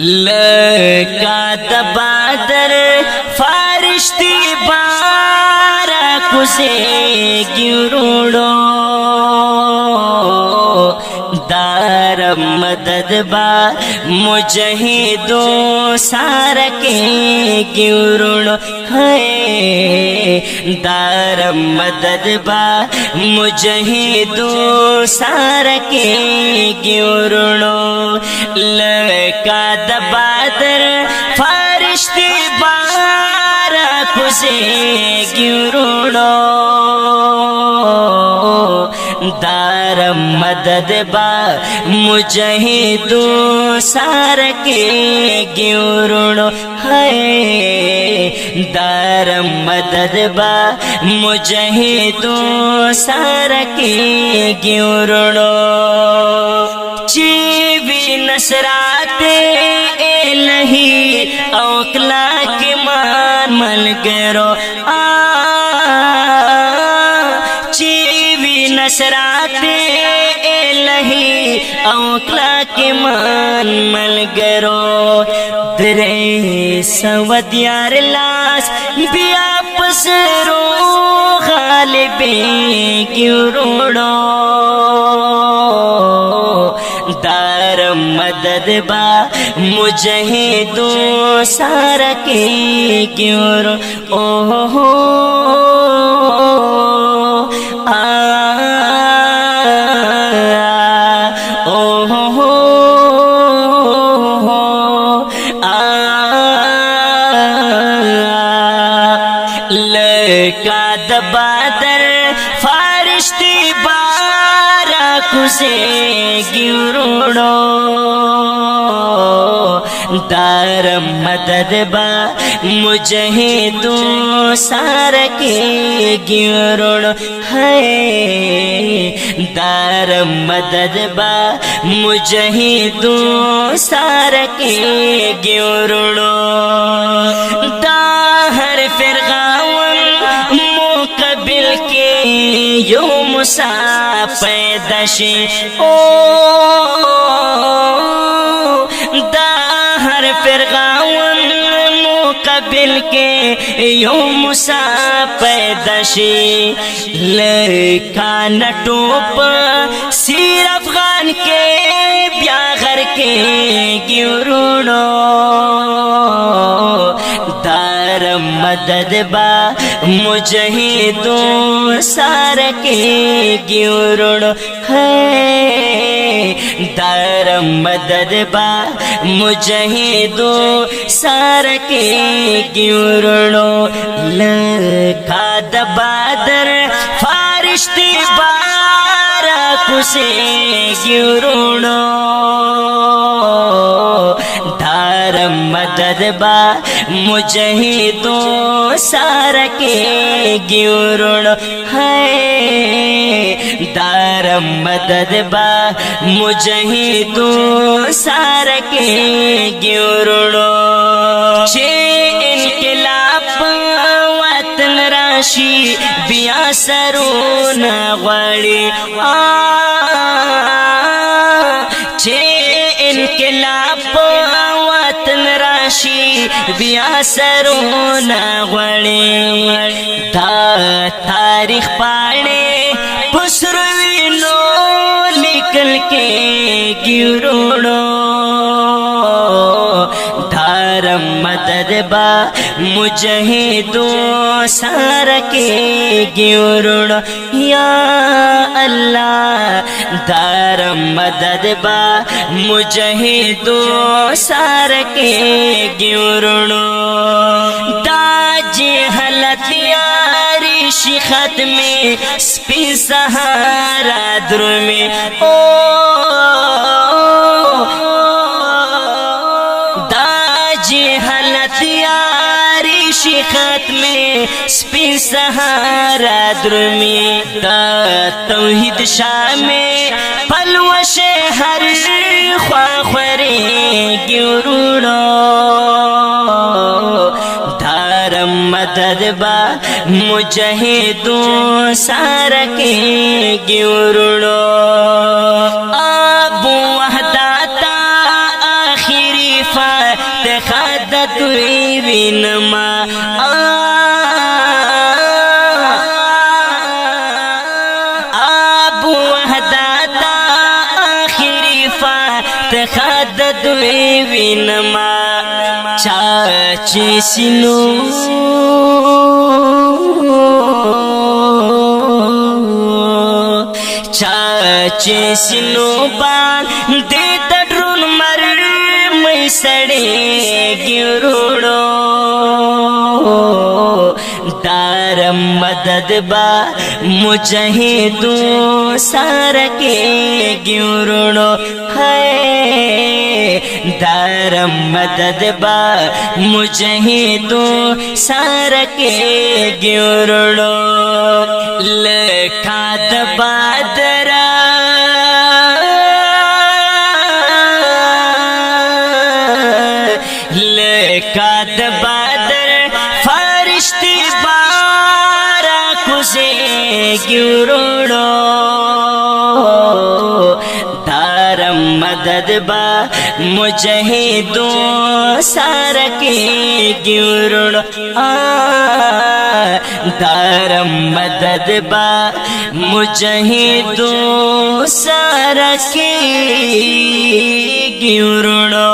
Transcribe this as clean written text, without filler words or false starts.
लका दबादर फारिश्ती बारा कुसे गिरोड़ो दार मदद बा मुजहिदो सार के गिरोड़ो है दार मदद बा मुजहिदो सार के गिरोड़ो लका दबादर फारिश्ती बारा कुसे गिरोड़ो दार मदद बा मुजहिदो सार के गिरोड़ो है दार मदद बा मुजहिदो सार के गिरोड़ो चीवी नसराते एलही औकला के मान मल गरो चीवी नसराते एलही औकला के मान मल गरो दरे सवदियार लाश बियापस रो गालिबे गिरोड़ो दार मदद बा मुजहिदो सार के गिरोड़ो ओहो लका दबादर फारिश्ती बारा कुसे गिरोड़ो दार मदद बा मुजहिदो सार के गिरोड़ो है दार मदद बा मुजहिदो सार के गिरोड़ो दाहर फिरगावन मुकबिल के यो मुसा पैदाशी ओ दाहर फिरगावन मुकबिल के यो मुसा पैदाशी लका नटोप सिर अफगान के ब्यागर के गिरोड़ो दार मदद बा मुजहिदो सार के गिरोड़ो है दार मदद बा मुजहिदो सार के गिरोड़ो लका दबादर फारिश्ती बारा कुसे गिरोड़ो दार मदद बा मुजहिदो सार के गिरोड़ो है दार मदद बा मुजहिदो सार के गिरोड़ो चे इनकलाब वतन राशि बिया सरो न गड़ी चे इनकलाब वतन राशि बिया सरो न गड़ी दा तारीख पाड़े पुसरविनो निकल के गिरोड़ो दार मदद बा मुजहिदो सार के गिरोड़ो या अल्लाह दार मदद बा मुजहिदो सार के गिरोड़ो दाज हलतियारी शिखत में स्पी सहारा द्र में ओ दाज हलतियारी शिखत में स्पी सहारा द्र में तौहीद शाह में पलवश हर ख्वाखरे गिरोड़ो दार मदद बा मुजहिदो सार के गिरोड़ो अबू वहदाता आखिरी फा تخادت وینما ابو وحدتا آخری فاتحت وینما چاچی سینو چاچی سینو بان دیتا ڈرون مر میں سڑے گروڑو دارم مدد با مجاہدوں سارکے گروڑو ہے دارم مدد با مجاہدوں سارکے گروڑو لکھات بادرہ لکات بادر فرشتی بارا کھزے گروڑو دارم مدد با مجاہدوں سارکے گروڑو دارم مدد با مجاہدوں سارکے گروڑو